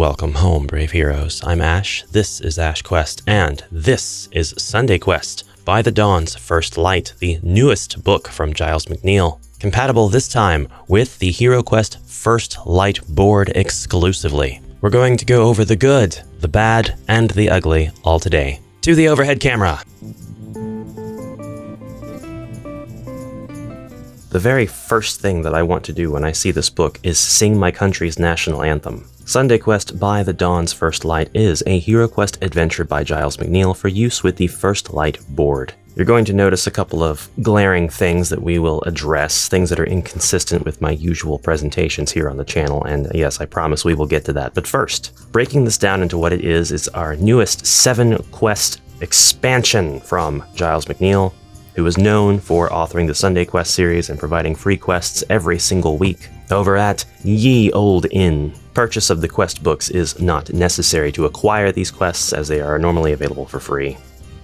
Welcome home, brave heroes. I'm Ash, this is SundayQuest, and this is SundayQuest by the Dawn's First Light, the newest book from Giles McNeil. Compatible this time with the HeroQuest First Light board exclusively. We're going to go over the good, the bad, and the ugly all today. To the overhead camera! The very first thing that I want to do when I see this book is sing my country's national anthem. SundayQuest by the Dawn's First Light is a HeroQuest adventure by Giles McNeil for use with the First Light board. You're going to notice a couple of glaring things that we will address, things that are inconsistent with my usual presentations here on the channel, and yes, I promise we will get to that. But first, breaking this down into what it is our newest 7-quest expansion from Giles McNeil, who is known for authoring the SundayQuest series and providing free quests every single week. Over at Ye Old Inn, purchase of the quest books is not necessary to acquire these quests as they are normally available for free,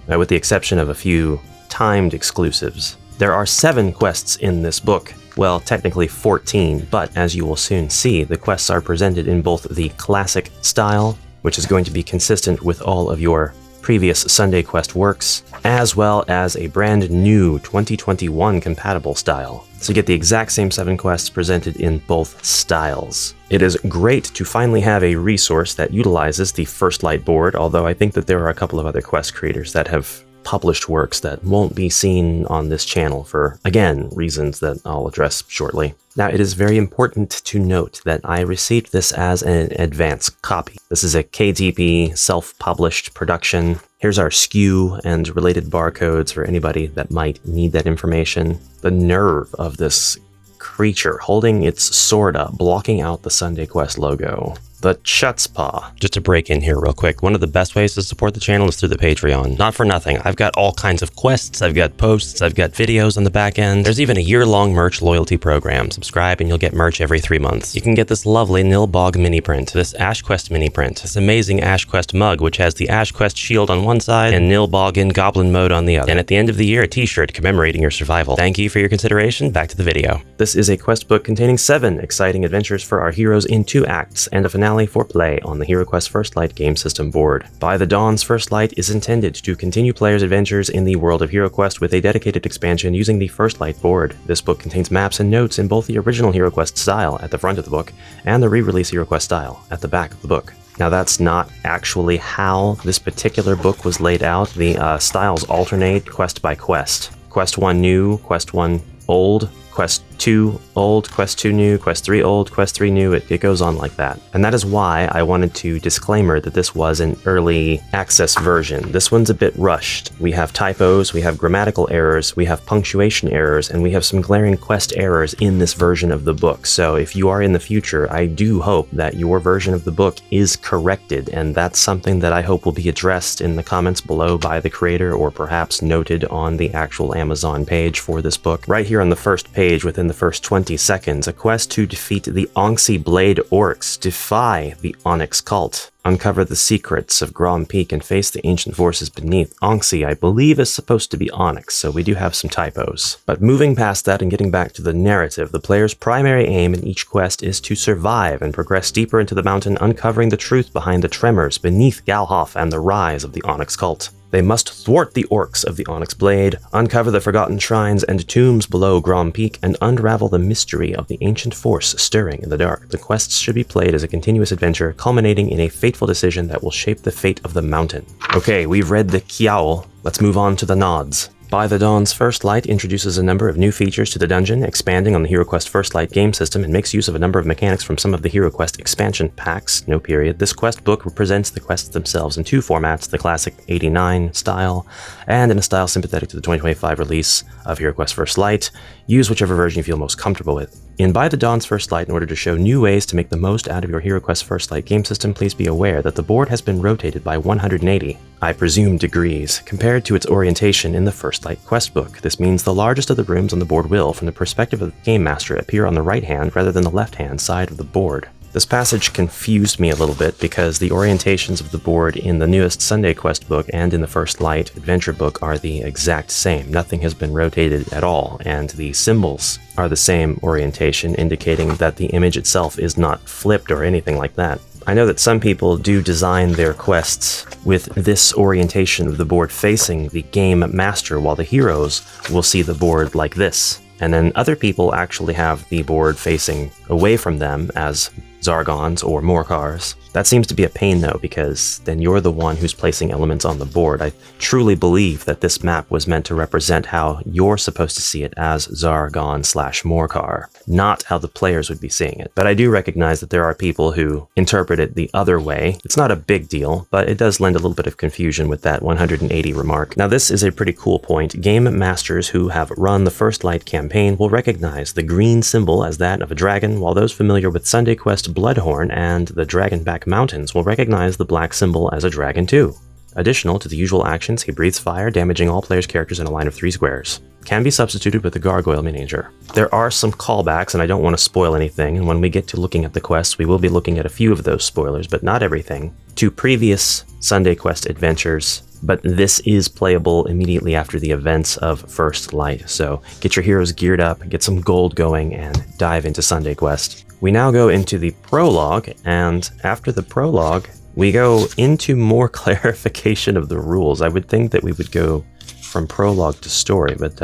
with the exception of a few timed exclusives. There are 7 quests in this book. Well, technically 14, but as you will soon see, the quests are presented in both the classic style, which is going to be consistent with all of your previous SundayQuest works, as well as a brand new 2021 compatible style. So you get the exact same 7 quests presented in both styles. It is great to finally have a resource that utilizes the First Light board, although I think that there are a couple of other quest creators that have published works that won't be seen on this channel for, again, reasons that I'll address shortly. Now, it is very important to note that I received this as an advance copy. This is a KDP self-published production. Here's our SKU and related barcodes for anybody that might need that information. The nerve of this creature holding its sword up, blocking out the SundayQuest logo. The Chutzpah. Just to break in here real quick, one of the best ways to support the channel is through the Patreon. Not for nothing, I've got all kinds of quests, I've got posts, I've got videos on the back end. There's even a year-long merch loyalty program. Subscribe and you'll get merch every 3 months. You can get this lovely Nilbog mini print, this AshQuest mini print, this amazing AshQuest mug, which has the AshQuest shield on one side and Nilbog in goblin mode on the other. And at the end of the year, a t-shirt commemorating your survival. Thank you for your consideration. Back to the video. This is a quest book containing 7 exciting adventures for our heroes in 2 acts and a finale for play on the HeroQuest First Light game system board. By the Dawn's First Light is intended to continue players' adventures in the world of HeroQuest with a dedicated expansion using the First Light board. This book contains maps and notes in both the original HeroQuest style at the front of the book and the re-release HeroQuest style at the back of the book. Now, that's not actually how this particular book was laid out. The styles alternate quest by quest. Quest 1 new, Quest 1 old, Quest 2 old, Quest 2 new, Quest 3 old, Quest 3 new, it goes on like that. And that is why I wanted to disclaimer that this was an early access version. This one's a bit rushed. We have typos, we have grammatical errors, we have punctuation errors, and we have some glaring quest errors in this version of the book. So if you are in the future, I do hope that your version of the book is corrected, and that's something that I hope will be addressed in the comments below by the creator, or perhaps noted on the actual Amazon page for this book. Right here on the first page, within the first 20 seconds, a quest to defeat the Onxie Blade Orcs, defy the Onyx Cult, uncover the secrets of Grom Peak, and face the ancient forces beneath. Onxie, I believe, is supposed to be Onyx, so we do have some typos. But moving past that and getting back to the narrative, the player's primary aim in each quest is to survive and progress deeper into the mountain, uncovering the truth behind the tremors beneath Galhoff and the rise of the Onyx Cult. They must thwart the orcs of the Onyx Blade, uncover the forgotten shrines and tombs below Grom Peak, and unravel the mystery of the ancient force stirring in the dark. The quests should be played as a continuous adventure, culminating in a fateful decision that will shape the fate of the mountain. Okay, we've read the Kiao. Let's move on to the nods. By the Dawn's First Light introduces a number of new features to the dungeon, expanding on the HeroQuest First Light game system, and makes use of a number of mechanics from some of the HeroQuest expansion packs. No period. This quest book represents the quests themselves in 2 formats, the classic 89 style, and in a style sympathetic to the 2025 release of HeroQuest First Light. Use whichever version you feel most comfortable with. In By the Dawn's First Light, in order to show new ways to make the most out of your HeroQuest First Light game system, please be aware that the board has been rotated by 180, I presume degrees, compared to its orientation in the First Light quest book. This means the largest of the rooms on the board will, from the perspective of the game master, appear on the right hand rather than the left hand side of the board. This passage confused me a little bit because the orientations of the board in the newest SundayQuest book and in the First Light adventure book are the exact same. Nothing has been rotated at all, and the symbols are the same orientation, indicating that the image itself is not flipped or anything like that. I know that some people do design their quests with this orientation of the board facing the game master, while the heroes will see the board like this. And then other people actually have the board facing away from them as Zargons or Morkars. That seems to be a pain though, because then you're the one who's placing elements on the board. I truly believe that this map was meant to represent how you're supposed to see it as Zargon/Morkar, not how the players would be seeing it. But I do recognize that there are people who interpret it the other way. It's not a big deal, but it does lend a little bit of confusion with that 180 remark. Now this is a pretty cool point. Game masters who have run the First Light campaign will recognize the green symbol as that of a dragon, while those familiar with SundayQuest Bloodhorn and the Dragonback Mountains will recognize the black symbol as a dragon too. Additional to the usual actions, he breathes fire, damaging all players' characters in a line of 3 squares. Can be substituted with the Gargoyle Miniature. There are some callbacks, and I don't want to spoil anything, and when we get to looking at the quests, we will be looking at a few of those spoilers, but not everything, to previous SundayQuest adventures, but this is playable immediately after the events of First Light, so get your heroes geared up, get some gold going, and dive into SundayQuest. We now go into the prologue, and after the prologue, we go into more clarification of the rules. I would think that we would go from prologue to story, but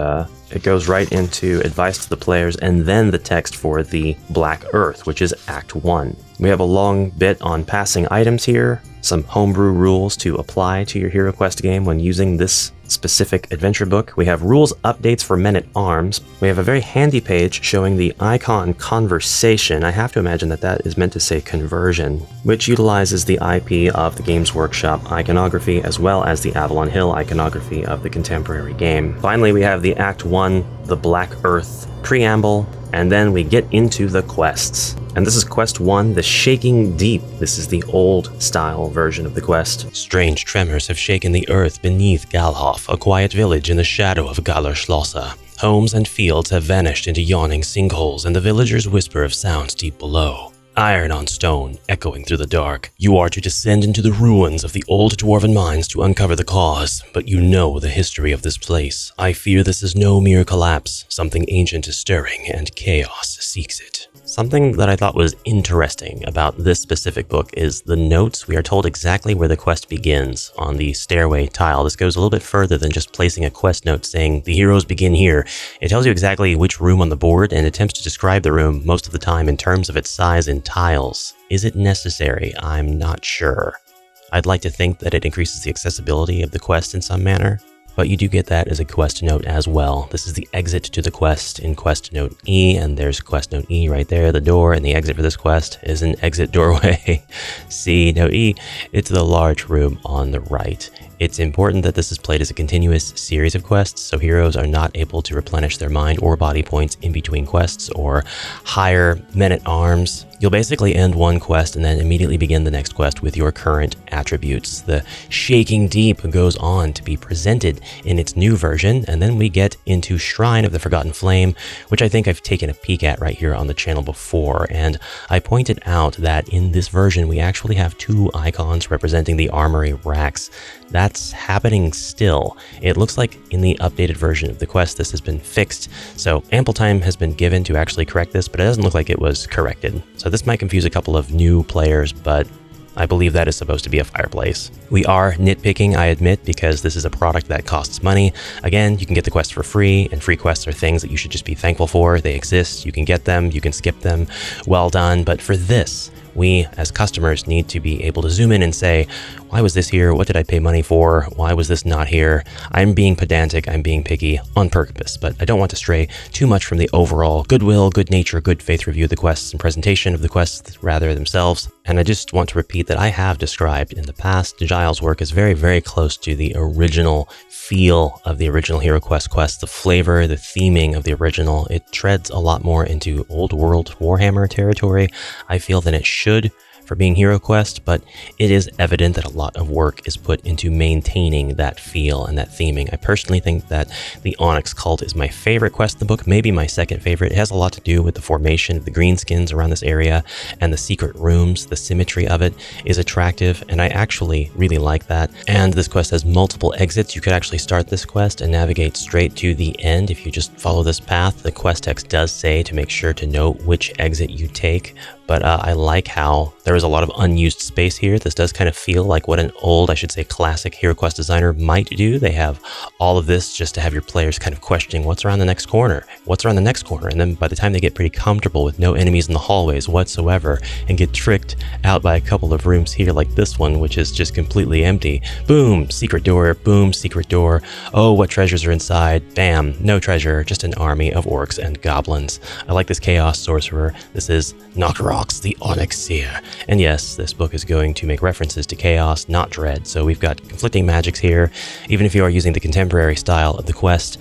it goes right into advice to the players and then the text for the Black Earth, which is Act 1. We have a long bit on passing items here, some homebrew rules to apply to your HeroQuest game when using this specific adventure book. We have rules updates for men-at-arms. We have a very handy page showing the icon conversation. I have to imagine that that is meant to say conversion, which utilizes the IP of the Games Workshop iconography as well as the Avalon Hill iconography of the contemporary game. Finally, we have the Act 1, the Black Earth preamble, and then we get into the quests. And this is Quest 1, The Shaking Deep. This is the old-style version of the quest. Strange tremors have shaken the earth beneath Galhof, a quiet village in the shadow of Gallerschlossa. Homes and fields have vanished into yawning sinkholes, and the villagers whisper of sounds deep below. Iron on stone, echoing through the dark. You are to descend into the ruins of the old dwarven mines to uncover the cause, but you know the history of this place. I fear this is no mere collapse. Something ancient is stirring, and chaos seeks it. Something that I thought was interesting about this specific book is the notes. We are told exactly where the quest begins on the stairway tile. This goes a little bit further than just placing a quest note saying the heroes begin here. It tells you exactly which room on the board and attempts to describe the room most of the time in terms of its size in tiles. Is it necessary? I'm not sure. I'd like to think that it increases the accessibility of the quest in some manner, but you do get that as a quest note as well. This is the exit to the quest in quest note E, and there's quest note E right there, the door, and the exit for this quest is an exit doorway. C, note E, it's the large room on the right. It's important that this is played as a continuous series of quests, so heroes are not able to replenish their mind or body points in between quests or hire men-at-arms. You'll basically end one quest and then immediately begin the next quest with your current attributes. The Shaking Deep goes on to be presented in its new version, and then we get into Shrine of the Forgotten Flame, which I think I've taken a peek at right here on the channel before, and I pointed out that in this version we actually have 2 icons representing the armory racks. That's happening still. It looks like in the updated version of the quest this has been fixed, so ample time has been given to actually correct this, but it doesn't look like it was corrected. So this might confuse a couple of new players, but I believe that is supposed to be a fireplace. We are nitpicking, I admit, because this is a product that costs money. Again, you can get the quests for free, and free quests are things that you should just be thankful for. They exist, you can get them, you can skip them, well done. But for this, we as customers need to be able to zoom in and say, why was this here? What did I pay money for? Why was this not here? I'm being pedantic, I'm being picky on purpose, but I don't want to stray too much from the overall goodwill, good nature, good faith review of the quests and presentation of the quests rather themselves. And I just want to repeat that I have described in the past Giles' work as very, very close to the original feel of the original HeroQuest quests, the flavor, the theming of the original. It treads a lot more into old world Warhammer territory, I feel, than it should for being HeroQuest, but it is evident that a lot of work is put into maintaining that feel and that theming. I personally think that the Onyx Cult is my favorite quest in the book, maybe my second favorite. It has a lot to do with the formation of the greenskins around this area and the secret rooms. The symmetry of it is attractive, and I actually really like that. And this quest has multiple exits. You could actually start this quest and navigate straight to the end if you just follow this path. The quest text does say to make sure to note which exit you take, but I like how there is a lot of unused space here. This does kind of feel like what an old, I should say classic HeroQuest designer might do. They have all of this just to have your players kind of questioning what's around the next corner, what's around the next corner, and then by the time they get pretty comfortable with no enemies in the hallways whatsoever and get tricked out by a couple of rooms here like this one, which is just completely empty. Boom, secret door, boom, secret door. Oh, what treasures are inside? Bam, no treasure, just an army of orcs and goblins. I like this Chaos Sorcerer. This is Knockrox, the Onyx Seer. And yes, this book is going to make references to Chaos, not Dread. So we've got conflicting magics here. Even if you are using the contemporary style of the quest,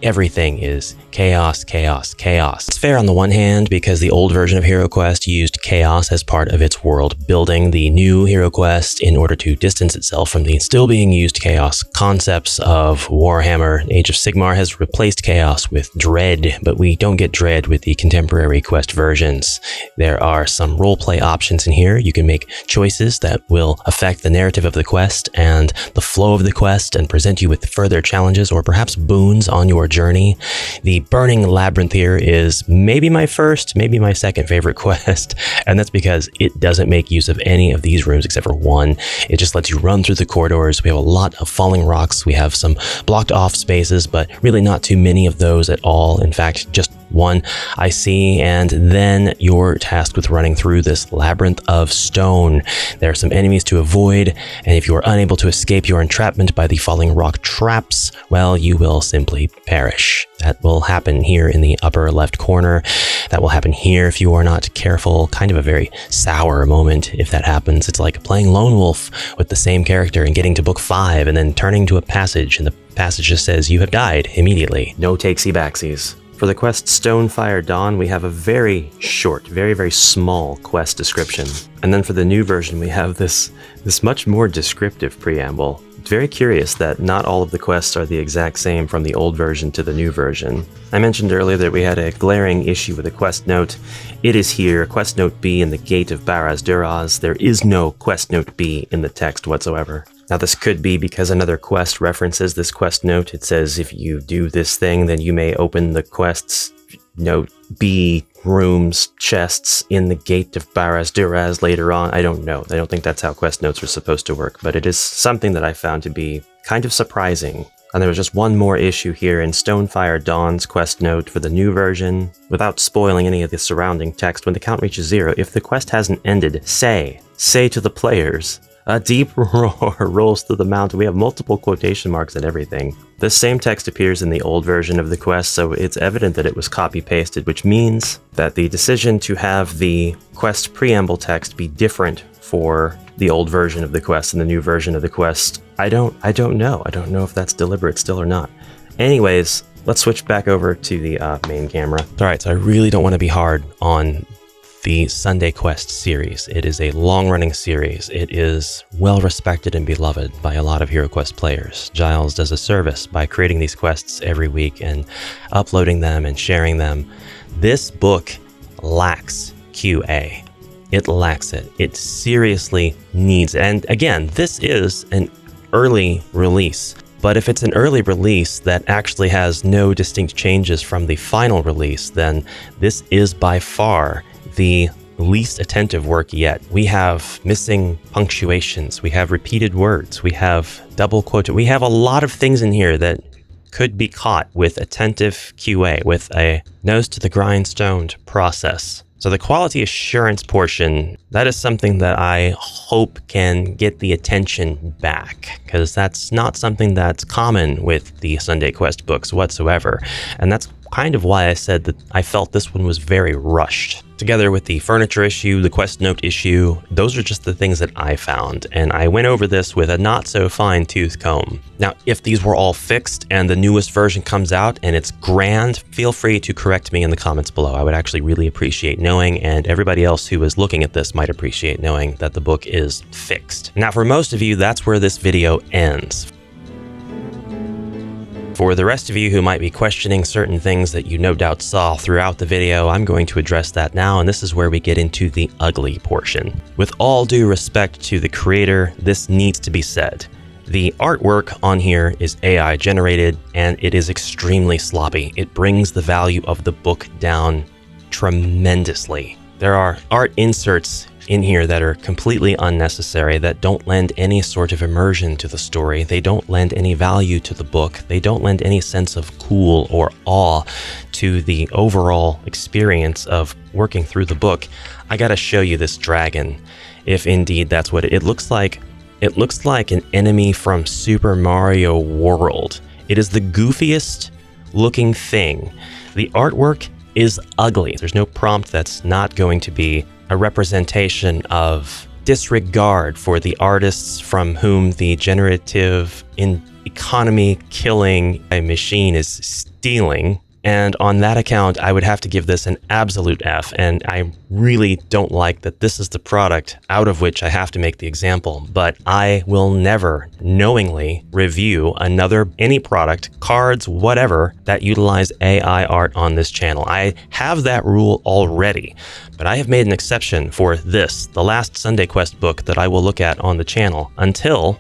everything is chaos, chaos, chaos. It's fair on the one hand because the old version of HeroQuest used chaos as part of its world building. The new HeroQuest, in order to distance itself from the still being used chaos concepts of Warhammer, Age of Sigmar, has replaced chaos with dread, but we don't get dread with the contemporary quest versions. There are some roleplay options in here. You can make choices that will affect the narrative of the quest and the flow of the quest and present you with further challenges or perhaps boons on your journey. The Burning Labyrinth here is maybe my first, maybe my second favorite quest, and that's because it doesn't make use of any of these rooms except for one. It just lets you run through the corridors. We have a lot of falling rocks. We have some blocked off spaces, but really not too many of those at all. In fact, just one I see, and then you're tasked with running through this labyrinth of stone. There are some enemies to avoid, and if you are unable to escape your entrapment by the falling rock traps, well, you will simply perish. That will happen here in the upper left corner. That will happen here if you are not careful. Kind of a very sour moment if that happens. It's like playing Lone Wolf with the same character and getting to book 5 and then turning to a passage, and the passage just says you have died immediately. No takesy backsies. For the quest Stonefire Dawn, we have a very short, very small quest description. And then for the new version, we have this much more descriptive preamble. It's very curious that not all of the quests are the exact same from the old version to the new version. I mentioned earlier that we had a glaring issue with a quest note. It is here, quest note B in the Gate of Barad-dûr. There is no quest note B in the text whatsoever. Now this could be because another quest references this quest note. It says if you do this thing, then you may open the quest's note B rooms, chests in the Gate of Barad-dûr later on. I don't know. I don't think that's how quest notes are supposed to work, but it is something that I found to be kind of surprising. And there was just one more issue here in Stonefire Dawn's quest note for the new version. Without spoiling any of the surrounding text, when the count reaches 0, if the quest hasn't ended, say to the players, a deep roar rolls through the mountain. We have multiple quotation marks and everything. The same text appears in the old version of the quest, so it's evident that it was copy-pasted, which means that the decision to have the quest preamble text be different for the old version of the quest and the new version of the quest, I don't know. I don't know if that's deliberate still or not. Anyways, let's switch back over to the main camera. All right, so I really don't want to be hard on the SundayQuest series. It is a long-running series. It is well-respected and beloved by a lot of HeroQuest players. Giles does a service by creating these quests every week and uploading them and sharing them. This book lacks QA. It lacks it. It seriously needs it. And again, this is an early release. But if it's an early release that actually has no distinct changes from the final release, then this is by far the least attentive work yet. We have missing punctuations, we have repeated words, we have double quote, we have a lot of things in here that could be caught with attentive QA, with a nose to the grindstone process. So the quality assurance portion, that is something that I hope can get the attention back, because that's not something that's common with the SundayQuest books whatsoever. And that's kind of why I said that I felt this one was very rushed. Together with the furniture issue, the quest note issue, those are just the things that I found, and I went over this with a not so fine-tooth comb. Now, if these were all fixed and the newest version comes out and it's grand, feel free to correct me in the comments below. I would actually really appreciate knowing, and everybody else who is looking at this might appreciate knowing that the book is fixed. Now, for most of you, that's where this video ends. For the rest of you who might be questioning certain things that you no doubt saw throughout the video, I'm going to address that now, and this is where we get into the ugly portion. With all due respect to the creator, this needs to be said. The artwork on here is AI generated, and it is extremely sloppy. It brings the value of the book down tremendously. There are art inserts in here that are completely unnecessary, that don't lend any sort of immersion to the story. They don't lend any value to the book. They don't lend any sense of cool or awe to the overall experience of working through the book. I gotta show you this dragon, if indeed that's what it looks like. It looks like an enemy from Super Mario World. It is the goofiest looking thing. The artwork is ugly. There's no prompt that's not going to be a representation of disregard for the artists from whom the generative economy killing a machine is stealing. And on that account, I would have to give this an absolute F. And I really don't like that this is the product out of which I have to make the example. But I will never knowingly review any product, cards, whatever, that utilize AI art on this channel. I have that rule already. But I have made an exception for this, the last SundayQuest book that I will look at on the channel until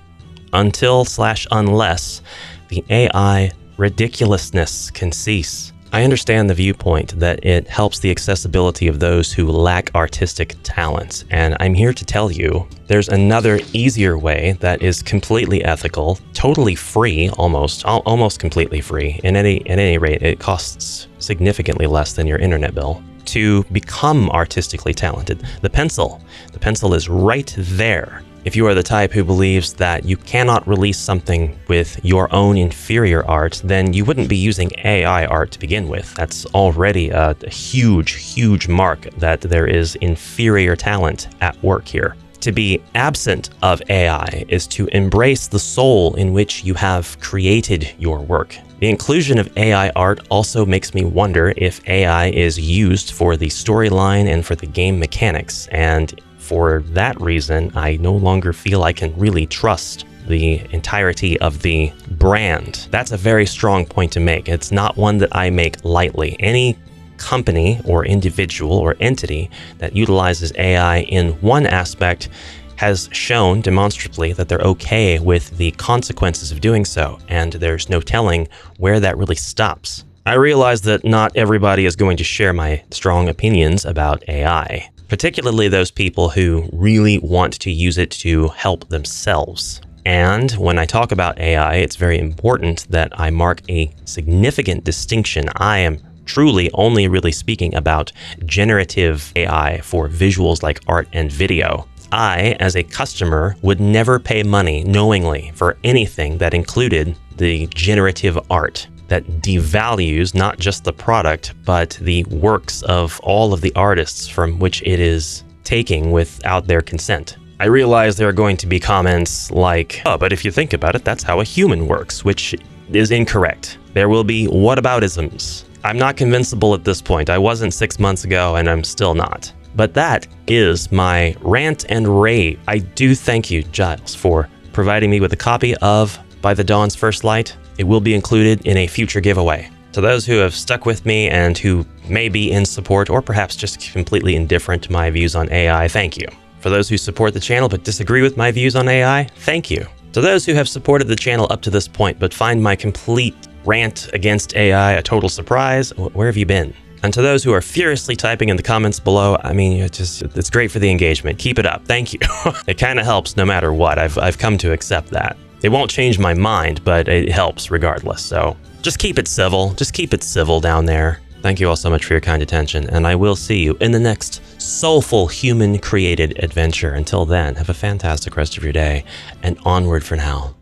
unless the AI ridiculousness can cease. I understand the viewpoint that it helps the accessibility of those who lack artistic talents, and I'm here to tell you there's another easier way that is completely ethical, totally free, almost completely free. At any rate, it costs significantly less than your internet bill to become artistically talented. The pencil is right there. If you are the type who believes that you cannot release something with your own inferior art, then you wouldn't be using AI art to begin with. That's already a huge mark that there is inferior talent at work here. To be absent of AI is to embrace the soul in which you have created your work. The inclusion of AI art also makes me wonder if AI is used for the storyline and for the game mechanics, and for that reason, I no longer feel I can really trust the entirety of the brand. That's a very strong point to make. It's not one that I make lightly. Any company or individual or entity that utilizes AI in one aspect has shown demonstrably that they're okay with the consequences of doing so, and there's no telling where that really stops. I realize that not everybody is going to share my strong opinions about AI, particularly those people who really want to use it to help themselves. And when I talk about AI, it's very important that I mark a significant distinction. I am truly only really speaking about generative AI for visuals like art and video. I, as a customer, would never pay money knowingly for anything that included the generative art that devalues not just the product, but the works of all of the artists from which it is taking without their consent. I realize there are going to be comments like, oh, but if you think about it, that's how a human works, which is incorrect. There will be whataboutisms. I'm not convincible at this point. I wasn't 6 months ago, and I'm still not. But that is my rant and rave. I do thank you, Giles, for providing me with a copy of By the Dawn's First Light. It will be included in a future giveaway. To those who have stuck with me and who may be in support or perhaps just completely indifferent to my views on AI, thank you. For those who support the channel but disagree with my views on AI, thank you. To those who have supported the channel up to this point but find my complete rant against AI a total surprise, where have you been? And to those who are furiously typing in the comments below, I mean, it's great for the engagement. Keep it up. Thank you. It kind of helps no matter what. I've come to accept that. It won't change my mind, but it helps regardless. So just keep it civil. Just keep it civil down there. Thank you all so much for your kind attention, and I will see you in the next soulful human-created adventure. Until then, have a fantastic rest of your day, and onward for now.